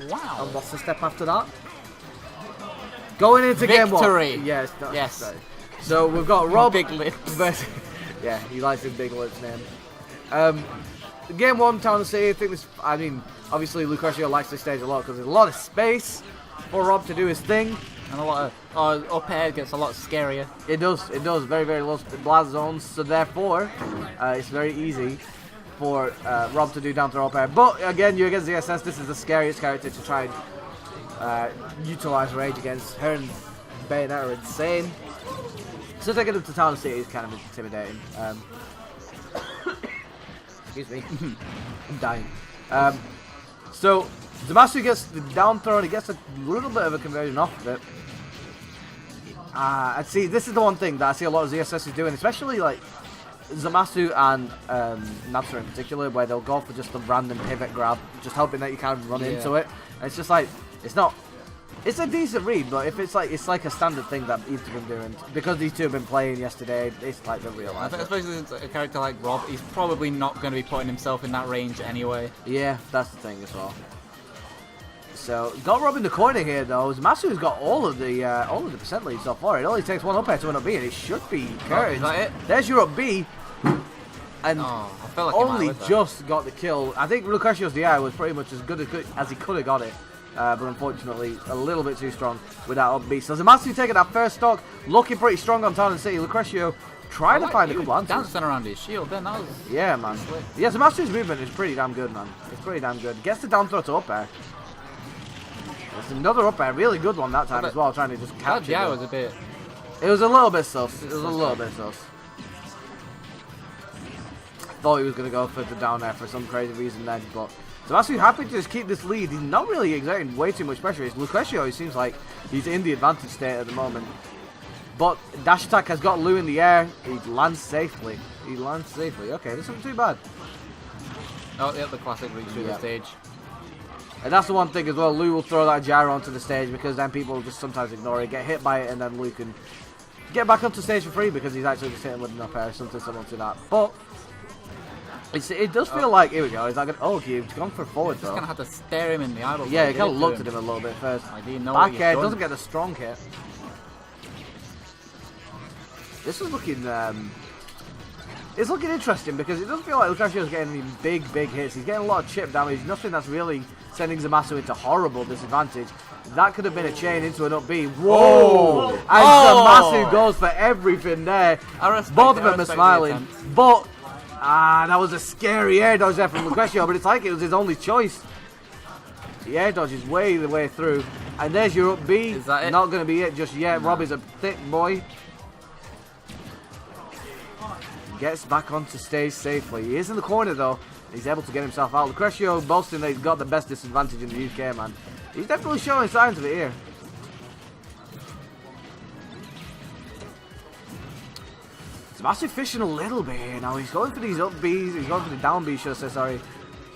Wow. And what's the step after that? Going into game one. Victory. Yes. Yes. Right. So we've got Rob. Big lips. Yeah, he likes his big lips name. Game one, Town & City. I think this. I mean, obviously Lucretio likes this stage a lot because there's a lot of space for Rob to do his thing. And a lot of up air gets a lot scarier. It does. Very, very low blast zones. So therefore, it's very easy for Rob to do down throw up air. But again, you against ZSS, this is the scariest character to try and utilize rage against. Her and Bayonetta are insane. So taking him to Town & City is kind of intimidating. Excuse me. I'm dying. So Zamasu gets the down throw and he gets a little bit of a conversion off of it. And see, this is the one thing that I see a lot of ZSS doing, especially like Zamasu and Napster in particular, where they'll go for just the random pivot grab, just hoping that you kind of run into it. And it's just like, it's a decent read, but if it's like a standard thing that each of them doing, because these two have been playing yesterday, it's like the real life. Especially a character like Rob, he's probably not going to be putting himself in that range anyway. Yeah, that's the thing as well. So got Rob in the corner here though. Masu's got all of the percent lead so far. It only takes one up air to an up B, and it should be Courage. Is that it? There's your up B, and I felt like only just got the kill. I think Lucretio's DI was pretty much as good as he could have got it, but unfortunately a little bit too strong with that up B. So Zamasu taking that first stock, looking pretty strong on Town & City. Lucretio trying to find a couple answers. Dancing around his shield, then that was... Yeah, man. Yeah, Zamasu's movement is pretty damn good, man. It's pretty damn good. Gets the down throw to up air. There's another up air, really good one that time as well, trying to just catch it. Yeah, was a bit... It was a little bit sus. Thought he was going to go for the down air for some crazy reason then, but Zamasu happy to just keep this lead. He's not really exerting way too much pressure. It's Lucretio, he seems like he's in the advantage state at the moment. But dash attack has got Lou in the air. He lands safely. Okay, this isn't too bad. Oh, yeah, the classic reach through the stage. And that's the one thing as well, Lou will throw that gyro onto the stage because then people will just sometimes ignore it, get hit by it, and then Lou can get back onto stage for free because he's actually just hitting with an up air, something similar to that. But it does feel like, here we go, he's not gonna, he's gone for forward though. Just gonna have to stare him in the eyeball. Yeah, he kind of looked at him a little bit first. Back air, doesn't get the strong hit. This is looking, it's looking interesting because it doesn't feel like Lucretio's getting any big hits. He's getting a lot of chip damage, nothing that's really sending Zamasu into horrible disadvantage. That could have been a chain into an up B. Whoa! And Zamasu goes for everything there. Both of them are smiling. But, that was a scary air dodge there from Lucretio, but it's like it was his only choice. The air dodge is way the way through. And there's your up B. Is that it? Not going to be it just yet. No. Rob is a thick boy. Gets back onto stage safely. He is in the corner though. He's able to get himself out. Lucretio boasting that he's got the best disadvantage in the UK, man. He's definitely showing signs of it here. Zamasu fishing a little bit here now. He's going for these up Bs. He's going for the down B, should I say, sorry.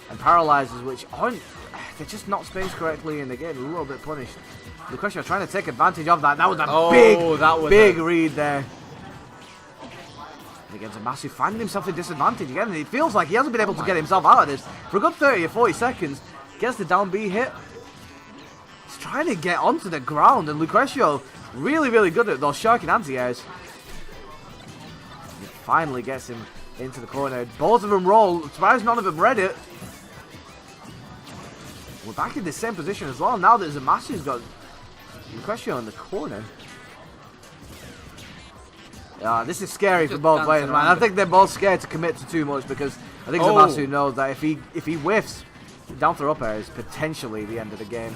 And paralyzes, which aren't... They're just not spaced correctly and they're getting a little bit punished. Lucretio trying to take advantage of that. That was a big read there. Again, Zamasu finding himself in disadvantage again. It feels like he hasn't been able to get himself out of this for a good 30 or 40 seconds. Gets the down B hit. He's trying to get onto the ground, and Lucretio really good at those shark and anti-airs. He finally gets him into the corner. Both of them roll. Surprised none of them read it. We're back in the same position as well now that Zamasu's got Lucretio in the corner. This is scary for both players, man. I think they're both scared to commit to too much because I think Zamasu knows that if he whiffs, down throw up air is potentially the end of the game.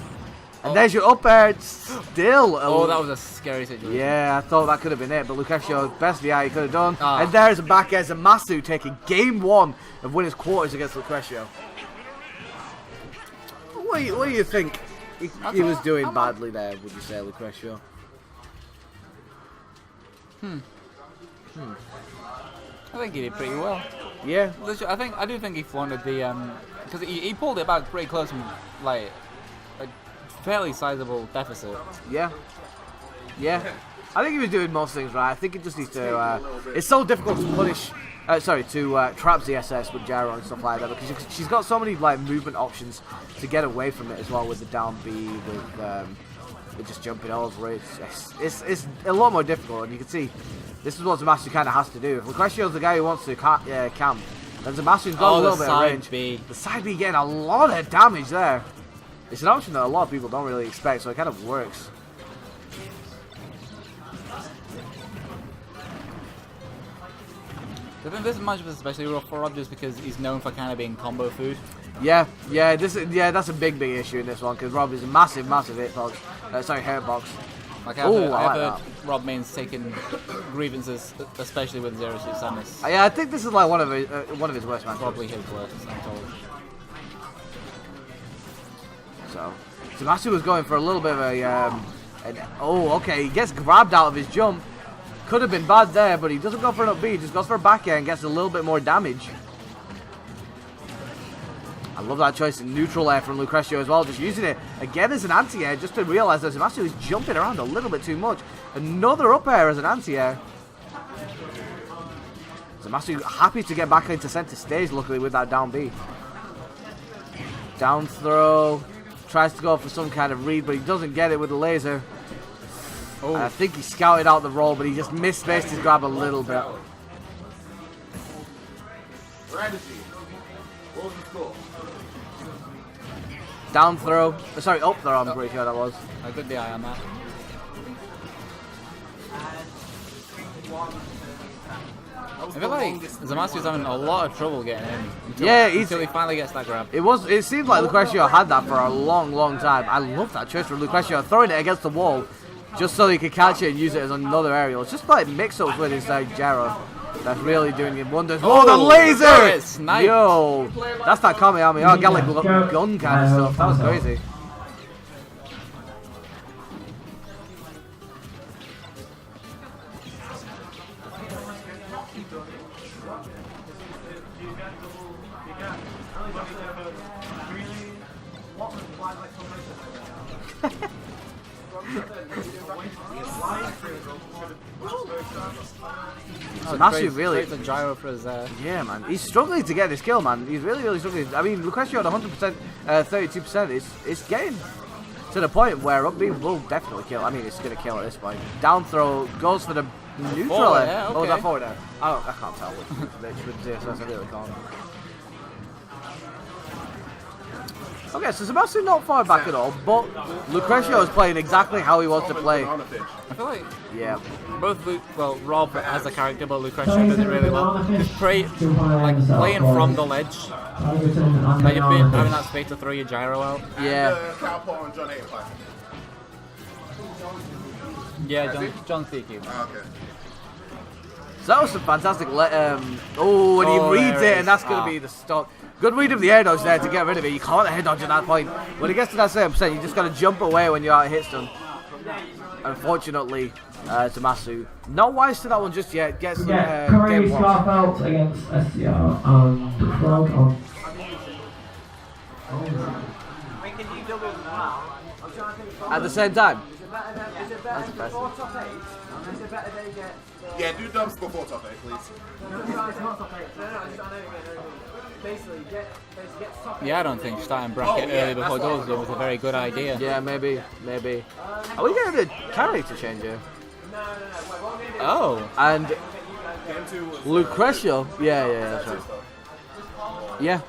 And there's your up air still. That was a scary situation. Yeah, I thought that could have been it, but Lucretio's best VI he could have done. And there's a back air. Zamasu taking game one of winners quarters against Lucretio. What do you think he was doing badly there, would you say, Lucretio? I think he did pretty well. Yeah. I do think he flaunted the because he pulled it back pretty close from like a fairly sizable deficit. Yeah. I think he was doing most things right. I think it just needs to. It's so difficult to punish sorry, to trap ZSS with gyro and stuff like that, because she's got so many like movement options to get away from it as well, with the down B, with just jumping over it. It's a lot more difficult, and you can see this is what Zamasu kind of has to do. If Lucretio's the guy who wants to camp, then Zamasu's got a little bit of range. B. The side B getting a lot of damage there. It's an option that a lot of people don't really expect, so it kind of works. I think this matchup is especially rough for Rob just because he's known for kind of being combo food. Yeah, that's a big issue in this one, because Rob is a massive hitbox. Hurtbox. Like I've heard Rob Main's taking grievances, especially with Zero Suit Samus. Yeah, I think this is like one of his worst matches. Probably his worst, I'm told. So, Zamasu was going for a little bit of okay, he gets grabbed out of his jump. Could have been bad there, but he doesn't go for an up B, he just goes for a back air and gets a little bit more damage. I love that choice in neutral air from Lucretio as well, just using it again as an anti-air, just to realise that Zamasu is jumping around a little bit too much. Another up air as an anti-air. Zamasu happy to get back into centre stage, luckily, with that down B. Down throw, tries to go for some kind of read, but he doesn't get it with the laser. Oh. I think he scouted out the roll, but he just misspaced his grab a little bit. Down throw. Sorry, up throw, I'm pretty sure that was. I got the eye on that. I feel like Zamasu's having a lot of trouble getting in until he finally gets that grab. It seems like Lucretio had that for a long time. I love that choice from Lucretio, throwing it against the wall just so he could catch it and use it as another aerial. It's just like mix-ups with his gyro. That's really doing him wonders. Oh, the laser! Yo, that's that Kamehameha Gallic gun kind of stuff. That was crazy. Zamasu really the gyro for his yeah, man, he's struggling to get this kill, man. He's really struggling. I mean, Lucretio at 100%, 32%. It's getting to the point where up B will definitely kill. I mean, it's gonna kill at this point. Down throw goes for the neutral. Forward, yeah, okay. Oh, that forward there. I can't tell which with ZSS. I really can't. Okay, so Zamasu not far back at all, but Lucretio is playing exactly how he wants to play. I feel like both Rob as a character, but Lucretio does it really well. Just playing from the ledge, like having that space to throw your gyro out. Yeah. Yeah, John CQ. Okay. So that was some fantastic. And he reads it, and that's going to be the stock. Good read of the air dodge there to get rid of it. You can't air dodge at that point. When it gets to that 7%, you just got to jump away when you're out of hit stun. Unfortunately, Zamasu not wise to that one just yet. Gets some game scarf out against SCR and Frog on. At the same time. That's impressive. Yeah, do dumps before top 8, please. Yeah, I don't think starting bracket early before goals was a very good idea. Yeah, maybe. Are we getting the character change here? Oh. And Lucretio. Yeah, that's right. Yeah.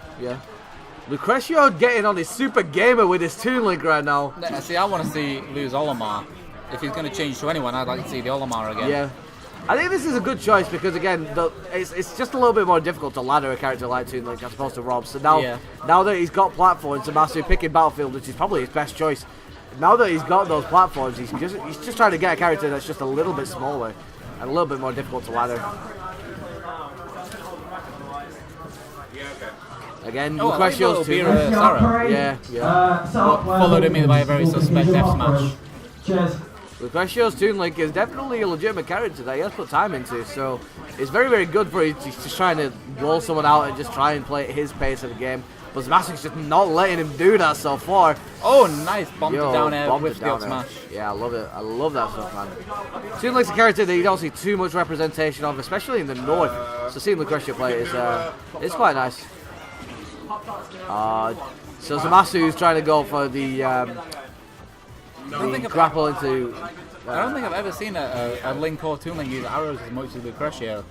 Lucretio getting on his super gamer with his Toon Link right now. See, I want to see lose Olimar. If he's going to change to anyone, I'd like to see the Olimar again. Yeah. I think this is a good choice because, again, it's just a little bit more difficult to ladder a character like Toon Link as opposed to Rob. So now that he's got platforms, Zamasu picking Battlefield, which is probably his best choice. Now that he's got those platforms, he's just trying to get a character that's just a little bit smaller and a little bit more difficult to ladder. Again, Lucretio's Toon Link. Yeah. Followed him by a very suspect F smash. Cheers. Lucretio's Toon Link is definitely a legitimate character that he has put time into, so it's very good for him. He's just trying to roll someone out and just try and play at his pace of the game. but Zamasu's just not letting him do that so far. Oh, nice. Bombed Yo, it down air bombed with it the up down air. smash. Yeah, I love it. I love that stuff, man. Seems like a character that you don't see too much representation of, especially in the north. So seeing Lucretio play is it's quite nice. So Zamasu's trying to go for the grapple into. I don't think I've ever seen a Link or Toon Link use arrows as much as Lucretio.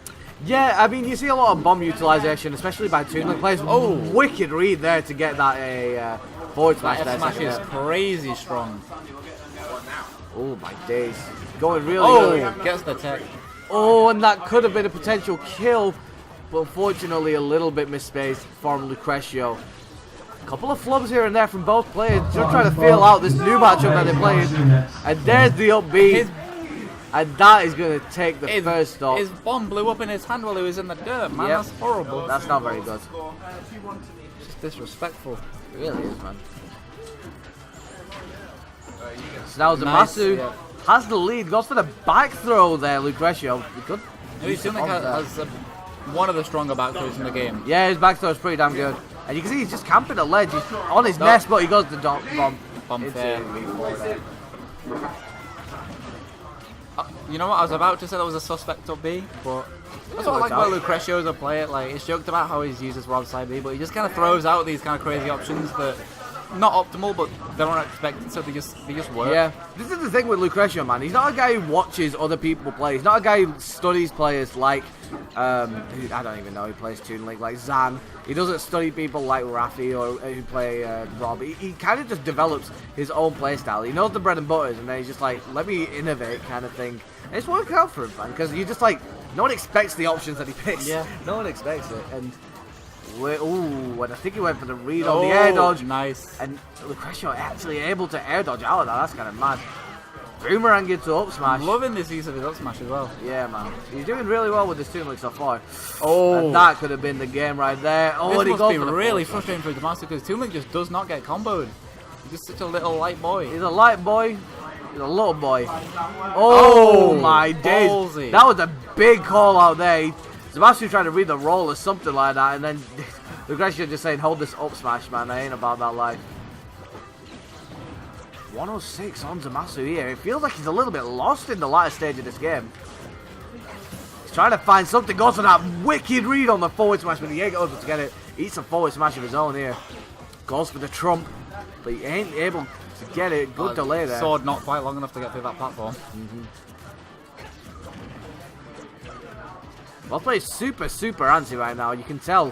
Yeah, I mean, you see a lot of bomb utilization, especially by Toon Link players. Oh, wicked read there to get that forward smash. That F smash is crazy strong. Oh my days, going really. Oh, gets the tech. Oh, and that could have been a potential kill, but unfortunately a little bit misspaced from Lucretio. Couple of flubs here and there from both players, just trying to feel out this new matchup that they're playing. And there's the up B, and that is going to take the first stop. His bomb blew up in his hand while he was in the dirt, man. Yep. That's horrible. That's not very good. It's just disrespectful. It really is, man. So now Zamasu has the lead, goes for the back throw there, Lucretio. Good. Toon Link has one of the stronger back throws in the game. Yeah, his back throw is pretty damn good. And you can see he's just camping a ledge. He's on his nest, but he goes to bomb. Fair. You know what? I was about to say that was a suspect up B, but that's what I like about Lucretio as a player. Like, it's joked about how he's used his Rob side B, but he just kind of throws out these kind of crazy options that not optimal, but they're not expected, so they just work. Yeah, this is the thing with Lucretio, man. He's not a guy who watches other people play. He's not a guy who studies players like I don't even know who plays Toon Link, like Zan. He doesn't study people like Rafi or who play Rob. He kind of just develops his own play style. He knows the bread and butters, and then he's just like, let me innovate, kind of thing. And it's working out for him, man, because you just like, no one expects the options that he picks. Yeah, no one expects it, and. Ooh, and I think he went for the read on the air dodge. Nice. And Lucretio actually able to air dodge out of that. That's kind of mad. Boomerang into up smash. I'm loving this use of his up smash as well. Yeah, man. He's doing really well with this Toon Link so far. Oh, and that could have been the game right there. Oh, this and he must goes be for the really frustrating for Zamasu because Toon Link just does not get comboed. He's just such a little light boy. He's a light boy. He's a little boy. Oh my days. Ballsy. That was a big call out there. Zamasu trying to read the roll or something like that, and then Lucretio just saying, hold this up smash, man. I ain't about that life. 106 on Zamasu here. It feels like he's a little bit lost in the latter stage of this game. He's trying to find something. Goes for that wicked read on the forward smash, but he ain't able to get it. Eats a forward smash of his own here. Goes for the trump, but he ain't able to get it. Good delay there. Sword not quite long enough to get through that platform. Both playing super antsy right now. You can tell.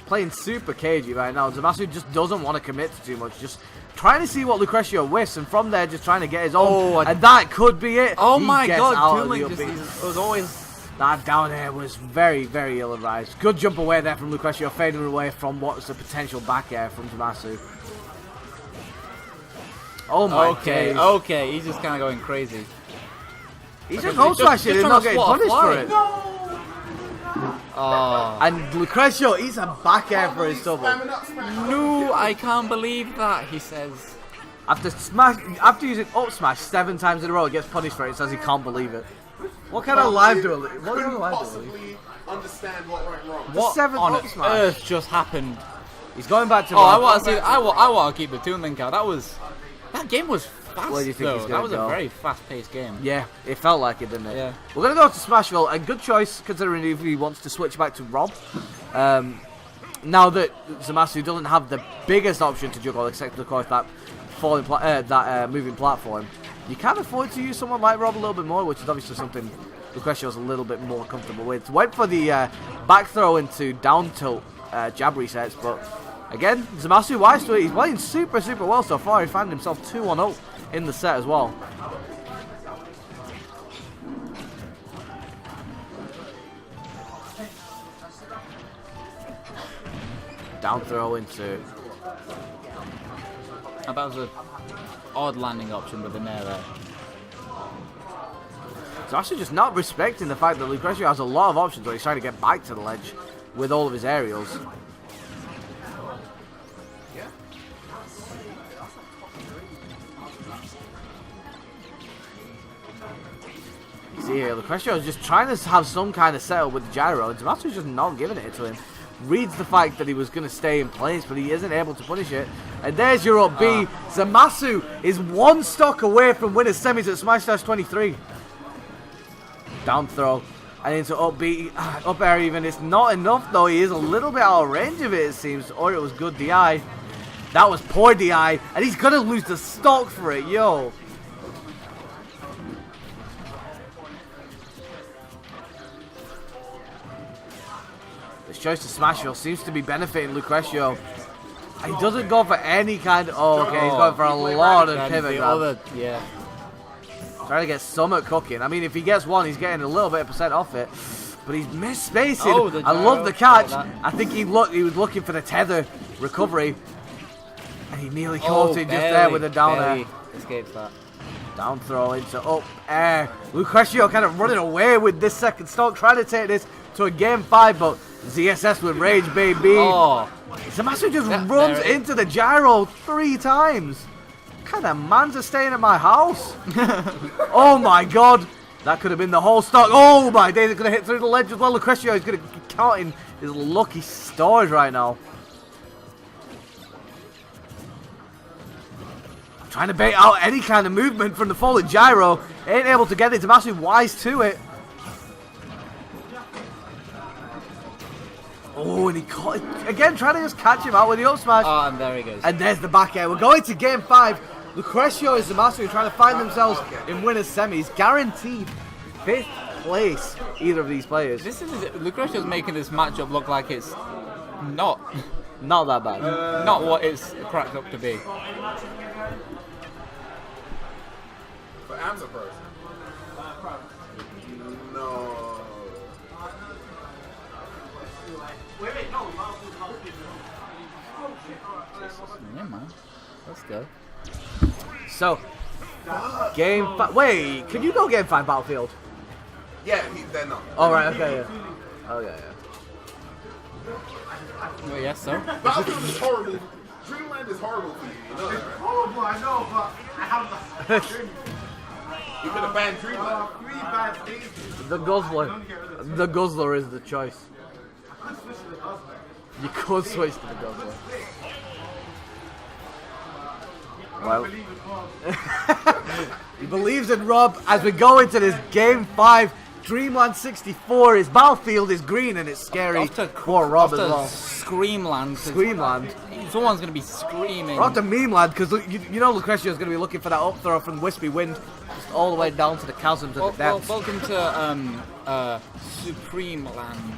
Playing super cagey right now. Zamasu just doesn't want to commit to too much. Just trying to see what Lucretio whiffs, and from there just trying to get his own. And that could be it. Oh He my gets god, out Toon of Link the just it was always. That down air was very ill-advised. Good jump away there from Lucretio, fading away from what's a potential back air from Zamasu. Oh my days. Okay, he's just kind of going crazy. He's just home smashing and not getting punished for it. Oh. And Lucretio eats a back air for his double. No, I can't believe that, he says. After using up smash 7 times in a row, he gets punished for it. He says he can't believe it. What kind of live duel? What kind of live duel? Understand what went wrong. What on up smash. earth just happened? He's going back to. Oh, I want to see. I want to keep the Toon Link out. That game was fast. Where do you think though. he's That gonna was go? a very fast-paced game. Yeah, it felt like it, didn't it? Yeah. We're going to go to Smashville. A good choice, considering if he wants to switch back to Rob. Now that Zamasu doesn't have the biggest option to juggle, except of course that moving platform, you can afford to use someone like Rob a little bit more, which is obviously something Lucretio's a little bit more comfortable with. Went for the back throw into down tilt jab resets, but again, Zamasu wise to it. He's playing super well so far. He found himself 2-1-0 in the set as well. Down throw into. That was an odd landing option with the nair there. It's actually just not respecting the fact that Lucretio has a lot of options when he's trying to get back to the ledge with all of his aerials. See here, Lucretio is just trying to have some kind of setup with the gyro, and Zamasu's just not giving it to him. reads the fact that he was going to stay in place, but he isn't able to punish it. And there's your up B. Zamasu is one stock away from winning semis at Smash Dash 23. Down throw. And into up B. Up air even. It's not enough though. He is a little bit out of range of it seems. Or it was good DI. That was poor DI. And he's going to lose the stock for it. Yo. This choice to Smashville seems to be benefiting Lucretio. He doesn't go for any kind of... Oh, okay, he's going for a lot of pivot grabs. Yeah. Trying to get Summit cooking. I mean, if he gets one, he's getting a little bit of percent off it. But he's missed spacing. Oh, I love the catch. I think he was looking for the tether recovery. And he nearly caught it just there with a down air. Escapes that. Down throw into up air. Lucretio kind of running away with this second stock, trying to take this to a game 5, but ZSS with rage, baby. Oh. Zamasu just runs into the gyro 3 times. What kind of man's are staying at my house? Oh my god. That could have been the whole stock. Oh my days, it's going to hit through the ledge as well. Lucretio is going to be counting his lucky stars right now. Trying to bait out any kind of movement from the fallen gyro. Ain't able to get it. Zamasu wise to it. Oh, and he caught it. Again, trying to just catch him out with the up smash. Oh, and there he goes. And there's the back air. We're going to game 5. Lucretio and Zamasu trying to find themselves in winners semis. Guaranteed 5th place, either of these players. Lucretio's making this matchup look like it's not that bad. Not what it's cracked up to be. But I'm surprised. No. Yeah, man. Let's go. So, game 5. Wait, can you go game 5 Battlefield? Yeah, they're not. Oh, right, okay, yeah. Oh, yeah. Well, yes, sir. Battlefield is horrible. Dreamland is horrible for you. You know that, right? Horrible, I know, but I have You could have banned Dreamland. 3 bad things. The Guzzler. The Guzzler is the choice. You could switch to the Guzzler. Well, he believes in Rob as we go into this game 5. Dreamland 64. His battlefield is green and it's scary for Rob as well. Screamland. Screamland. Someone's going to be screaming. We're on to Memeland because you know Lucretio is going to be looking for that up throw from Wispy Wind just all the way down to the chasms of the depths. Welcome to Supreme Land.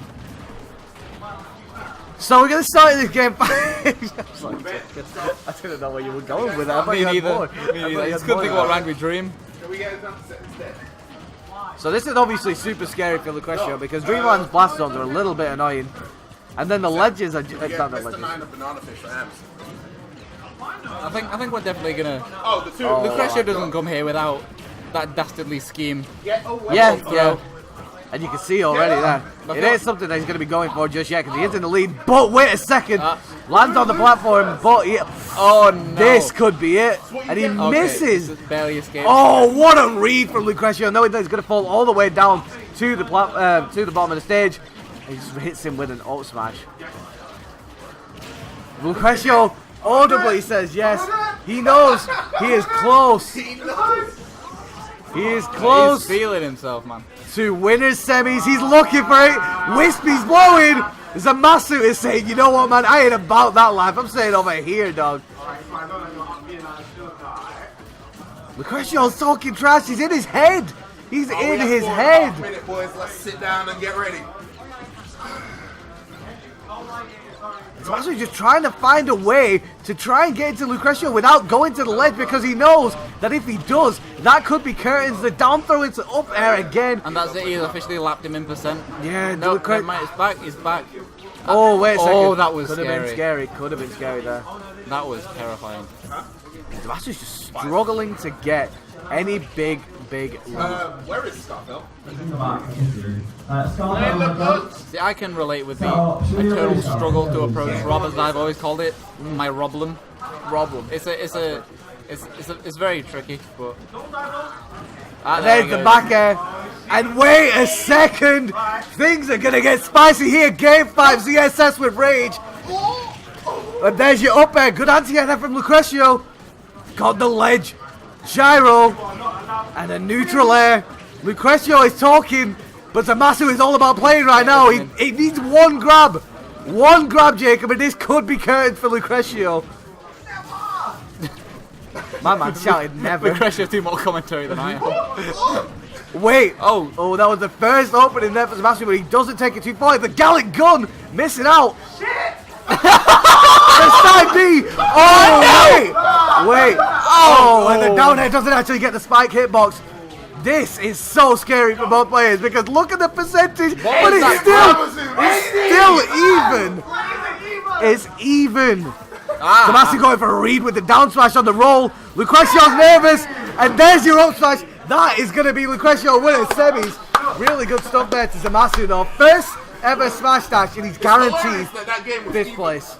So we're going to start in this game 5. I didn't know where you were going with that. Me neither. It's good thing what rank we dream. Can we get it done instead? So this is obviously super scary for Lucretio because Dreamland's blast zones are a little bit annoying. And then the ledges are Yeah, that's the 9 of banana fish for Ams. I think we're definitely gonna. Oh, the 2. Lucretio doesn't come here without that dastardly scheme. Yeah. And you can see already there. It ain't something that he's going to be going for just yet because he is in the lead. But wait a second. Lands on the platform. But Oh no. This could be it. And he misses. Barely escaped. Oh, what a read from Lucretio. Knowing that he's going to fall all the way down to the bottom of the stage. He just hits him with an ult smash. Lucretio audibly says yes. He knows he is close. He is close. He's feeling himself, man. To winners semis. He's looking for it. Wispy's blowing. Zamasu is saying, you know what, man? I ain't about that life. I'm staying over here, dog. Lucretio's talking trash. He's in his head. He's in his head. Minute, boys. Let's sit down and get ready. Zamasu just trying to find a way to try and get into Lucretio without going to the ledge because he knows that if he does, that could be curtains. The down throw into up air again. And that's it. He's officially lapped him in percent. Yeah, no, never mind. It's back. He's back. Oh, wait a second. Oh, that was Could have been scary. Could have been scary there. That was terrifying. Zamasu's just struggling to get any big lead. Where is Scarfell? See, I can relate with the eternal struggle to approach Rob, as I've always called it, my Roblem. It's very tricky, but there's the back air. And wait a second! Things are gonna get spicy here. Game 5, ZSS with Rage. And there's your up air. Good anti-air there from Lucretio. Got the ledge. Gyro. And a neutral air. Lucretio is talking, but Zamasu is all about playing right now. He needs one grab. One grab, Jacob, and this could be curtains for Lucretio. My man shouted never. Lucretio do more commentary than I am. Wait. Oh, That was the first opening there for Zamasu, but he doesn't take it too far. The Gallic gun missing out. Shit! The side B. Oh, wait. Oh, and the down air doesn't actually get the spike hitbox. This is so scary for both players because look at the percentage, but it's still even. It's even. Zamasu going for a read with the down smash on the roll. Lucretio's nervous, and there's your up smash. That is going to be Lucretio winning semis. Really good stuff there to Zamasu though. First ever smash dash, and he's guaranteed fifth place.